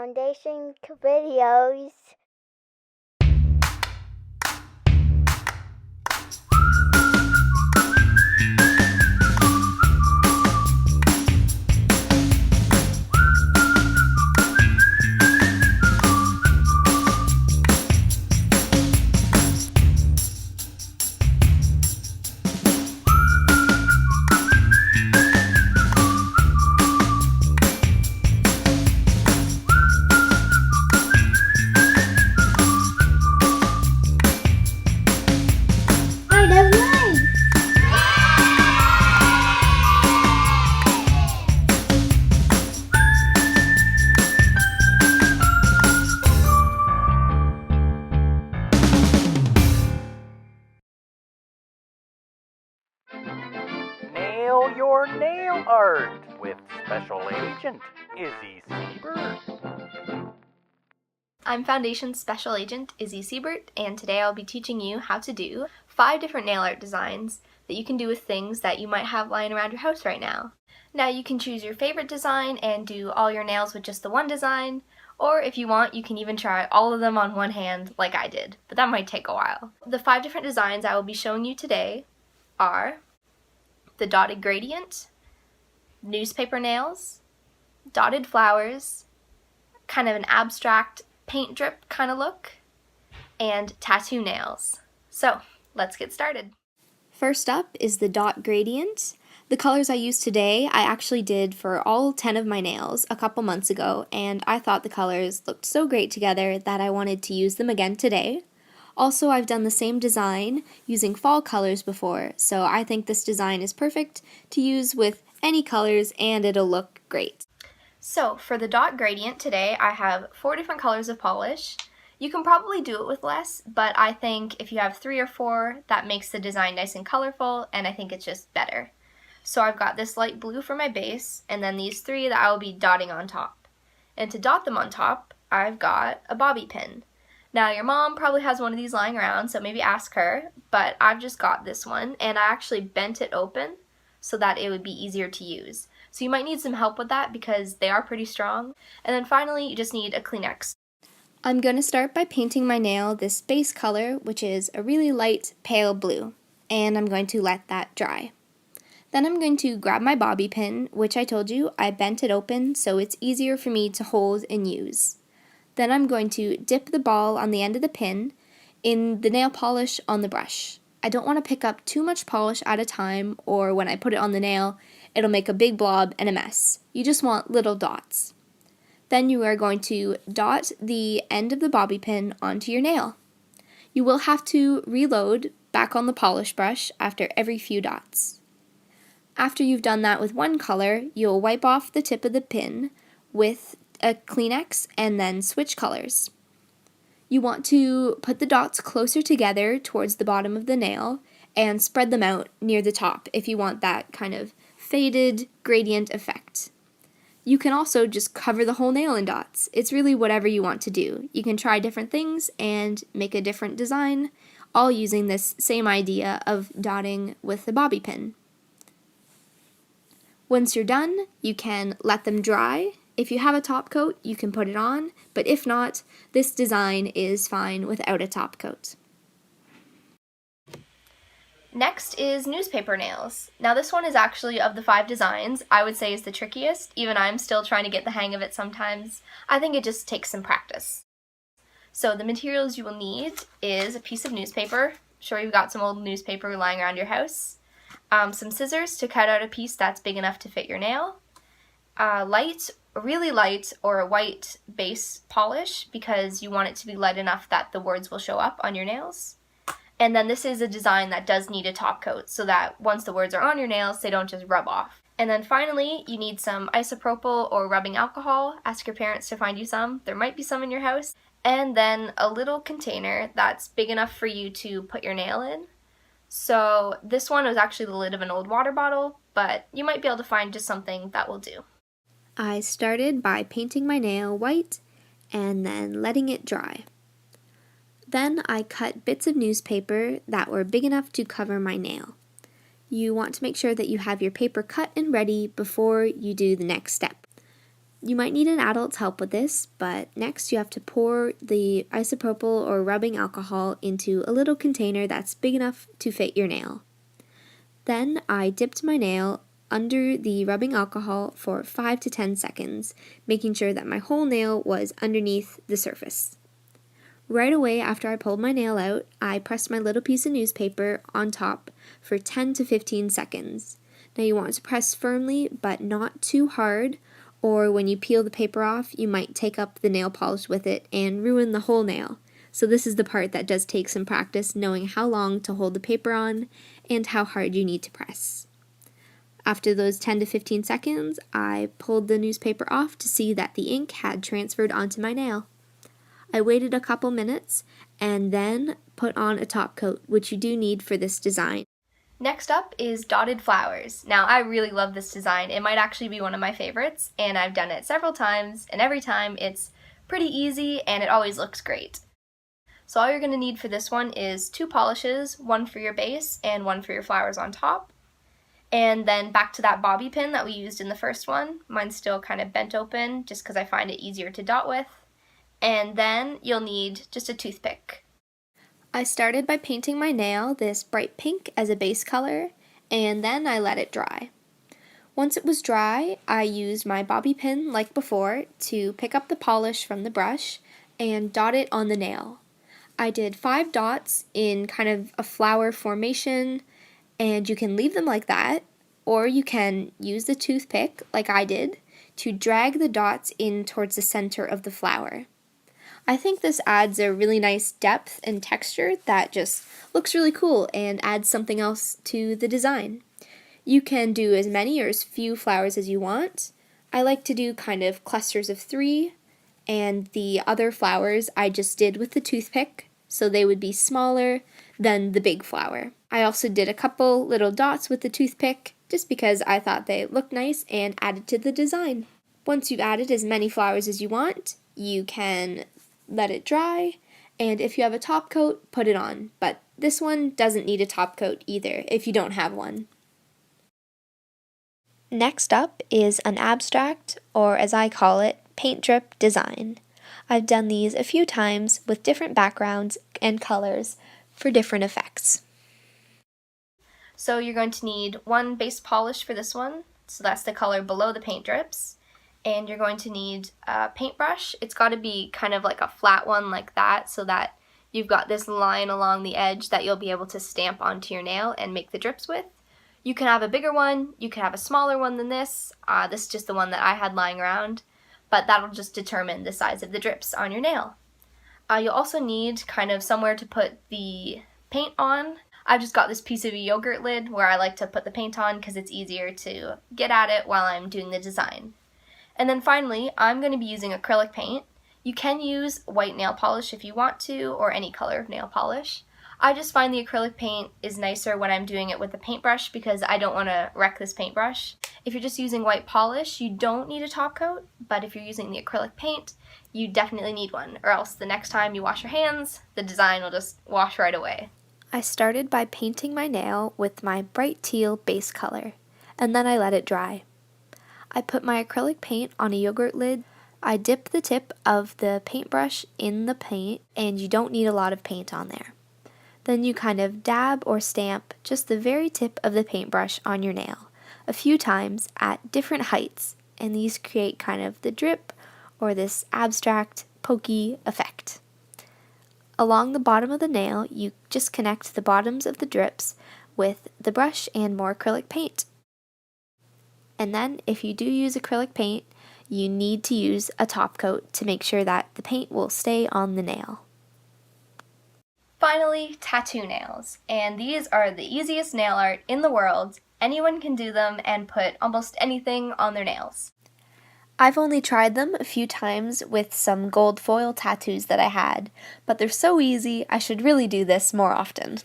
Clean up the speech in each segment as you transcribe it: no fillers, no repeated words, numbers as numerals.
Foundation videos. Nail your nail art with Special Agent Izzy Siebert. I'm Foundation Special Agent Izzy Siebert, and today I'll be teaching you how to do 5 different nail art designs that you can do with things that you might have lying around your house right now. Now you can choose your favorite design and do all your nails with just the one design, or if you want, you can even try all of them on one hand like I did, but that might take a while. The 5 different designs I will be showing you today are the dotted gradient, newspaper nails, dotted flowers, kind of an abstract paint drip kind of look, and tattoo nails. So let's get started. First up is the dot gradient. The colors I used today I actually did for all 10 of my nails a couple months ago, and I thought the colors looked so great together that I wanted to use them again today. Also, I've done the same design using fall colors before, so I think this design is perfect to use with any colors and it'll look great. So for the dot gradient today, I have 4 different colors of polish. You can probably do it with less, but I think if you have 3 or 4, that makes the design nice and colorful, and I think it's just better. So I've got this light blue for my base, and then these 3 that I will be dotting on top. And to dot them on top, I've got a bobby pin. Now your mom probably has one of these lying around, so maybe ask her, but I've just got this one, and I actually bent it open so that it would be easier to use. So you might need some help with that because they are pretty strong. And then finally, you just need a Kleenex. I'm going to start by painting my nail this base color, which is a really light pale blue, and I'm going to let that dry. Then I'm going to grab my bobby pin, which I told you I bent it open so it's easier for me to hold and use. Then I'm going to dip the ball on the end of the pin in the nail polish on the brush. I don't want to pick up too much polish at a time, or when I put it on the nail, it'll make a big blob and a mess. You just want little dots. Then you are going to dot the end of the bobby pin onto your nail. You will have to reload back on the polish brush after every few dots. After you've done that with one color, you'll wipe off the tip of the pin with a Kleenex and then switch colors. You want to put the dots closer together towards the bottom of the nail and spread them out near the top if you want that kind of faded gradient effect. You can also just cover the whole nail in dots. It's really whatever you want to do. You can try different things and make a different design, all using this same idea of dotting with the bobby pin. Once you're done, you can let them dry. If you have a top coat, you can put it on, but if not, this design is fine without a top coat. Next is newspaper nails. Now this one is actually, of the 5 designs, I would say is the trickiest. Even I'm still trying to get the hang of it sometimes. I think it just takes some practice. So the materials you will need is a piece of newspaper. Sure, you've got some old newspaper lying around your house. Some scissors to cut out a piece that's big enough to fit your nail. Really light or a white base polish because you want it to be light enough that the words will show up on your nails. And then this is a design that does need a top coat so that once the words are on your nails, they don't just rub off. And then finally, you need some isopropyl or rubbing alcohol. Ask your parents to find you some. There might be some in your house. And then a little container that's big enough for you to put your nail in. So this one was actually the lid of an old water bottle, but you might be able to find just something that will do. I started by painting my nail white and then letting it dry. Then I cut bits of newspaper that were big enough to cover my nail. You want to make sure that you have your paper cut and ready before you do the next step. You might need an adult's help with this, but next you have to pour the isopropyl or rubbing alcohol into a little container that's big enough to fit your nail. Then I dipped my nail under the rubbing alcohol for 5 to 10 seconds, making sure that my whole nail was underneath the surface. Right away after I pulled my nail out, I pressed my little piece of newspaper on top for 10 to 15 seconds. Now you want to press firmly, but not too hard, or when you peel the paper off, you might take up the nail polish with it and ruin the whole nail. So this is the part that does take some practice, knowing how long to hold the paper on and how hard you need to press. After those 10 to 15 seconds, I pulled the newspaper off to see that the ink had transferred onto my nail. I waited a couple minutes and then put on a top coat, which you do need for this design. Next up is dotted flowers. Now I really love this design. It might actually be one of my favorites, and I've done it several times, and every time it's pretty easy and it always looks great. So all you're going to need for this one is 2 polishes, one for your base and one for your flowers on top. And then back to that bobby pin that we used in the first one. Mine's still kind of bent open just because I find it easier to dot with. And then you'll need just a toothpick. I started by painting my nail this bright pink as a base color, and then I let it dry. Once it was dry, I used my bobby pin like before to pick up the polish from the brush and dot it on the nail. I did 5 dots in kind of a flower formation, and you can leave them like that, or you can use the toothpick like I did to drag the dots in towards the center of the flower. I think this adds a really nice depth and texture that just looks really cool and adds something else to the design. You can do as many or as few flowers as you want. I like to do kind of clusters of 3, and the other flowers I just did with the toothpick, so they would be smaller than the big flower. I also did a couple little dots with the toothpick just because I thought they looked nice and added to the design. Once you've added as many flowers as you want, you can let it dry, and if you have a top coat, put it on. But this one doesn't need a top coat either if you don't have one. Next up is an abstract, or as I call it, paint drip design. I've done these a few times with different backgrounds and colors for different effects. So you're going to need 1 base polish for this one, so that's the color below the paint drips. And you're going to need a paintbrush. It's got to be kind of like a flat one like that, so that you've got this line along the edge that you'll be able to stamp onto your nail and make the drips with. You can have a bigger one, you can have a smaller one than this. This is just the one that I had lying around, but that'll just determine the size of the drips on your nail. You'll also need kind of somewhere to put the paint on. I've just got this piece of a yogurt lid where I like to put the paint on because it's easier to get at it while I'm doing the design. And then finally, I'm going to be using acrylic paint. You can use white nail polish if you want to, or any color of nail polish. I just find the acrylic paint is nicer when I'm doing it with a paintbrush because I don't want to wreck this paintbrush. If you're just using white polish, you don't need a top coat, but if you're using the acrylic paint, you definitely need one, or else the next time you wash your hands, the design will just wash right away. I started by painting my nail with my bright teal base color, and then I let it dry. I put my acrylic paint on a yogurt lid. I dip the tip of the paintbrush in the paint, and you don't need a lot of paint on there. Then you kind of dab or stamp just the very tip of the paintbrush on your nail a few times at different heights, and these create kind of the drip or this abstract pokey effect. Along the bottom of the nail, you just connect the bottoms of the drips with the brush and more acrylic paint. And then, if you do use acrylic paint, you need to use a top coat to make sure that the paint will stay on the nail. Finally, tattoo nails. And these are the easiest nail art in the world. Anyone can do them and put almost anything on their nails. I've only tried them a few times with some gold foil tattoos that I had, but they're so easy, I should really do this more often.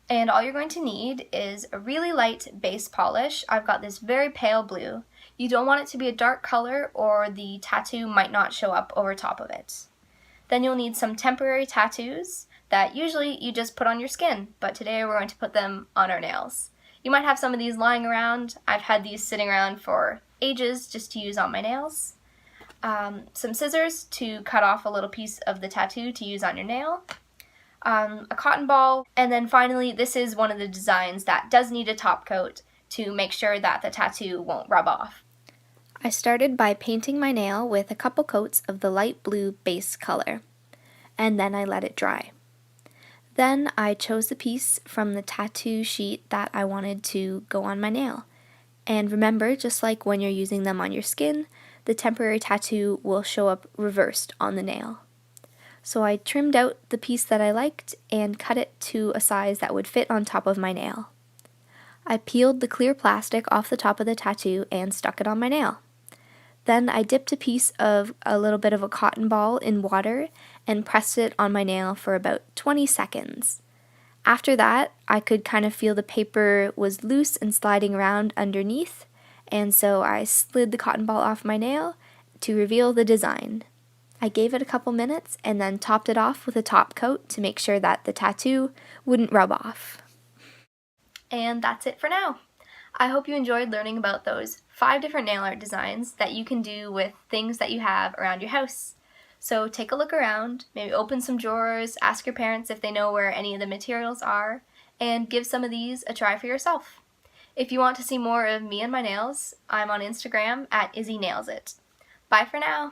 And all you're going to need is a really light base polish. I've got this very pale blue. You don't want it to be a dark color or the tattoo might not show up over top of it. Then you'll need some temporary tattoos that usually you just put on your skin, but today we're going to put them on our nails. You might have some of these lying around. I've had these sitting around for ages just to use on my nails, some scissors to cut off a little piece of the tattoo to use on your nail, a cotton ball, and then finally this is one of the designs that does need a top coat to make sure that the tattoo won't rub off. I started by painting my nail with a couple coats of the light blue base color, and then I let it dry. Then I chose the piece from the tattoo sheet that I wanted to go on my nail. And remember, just like when you're using them on your skin, the temporary tattoo will show up reversed on the nail. So I trimmed out the piece that I liked and cut it to a size that would fit on top of my nail. I peeled the clear plastic off the top of the tattoo and stuck it on my nail. Then I dipped a piece of a little bit of a cotton ball in water and pressed it on my nail for about 20 seconds. After that, I could kind of feel the paper was loose and sliding around underneath, and so I slid the cotton ball off my nail to reveal the design. I gave it a couple minutes and then topped it off with a top coat to make sure that the tattoo wouldn't rub off. And that's it for now. I hope you enjoyed learning about those 5 different nail art designs that you can do with things that you have around your house. So take a look around, maybe open some drawers, ask your parents if they know where any of the materials are, and give some of these a try for yourself. If you want to see more of me and my nails, I'm on Instagram at IzzyNailsIt. Bye for now!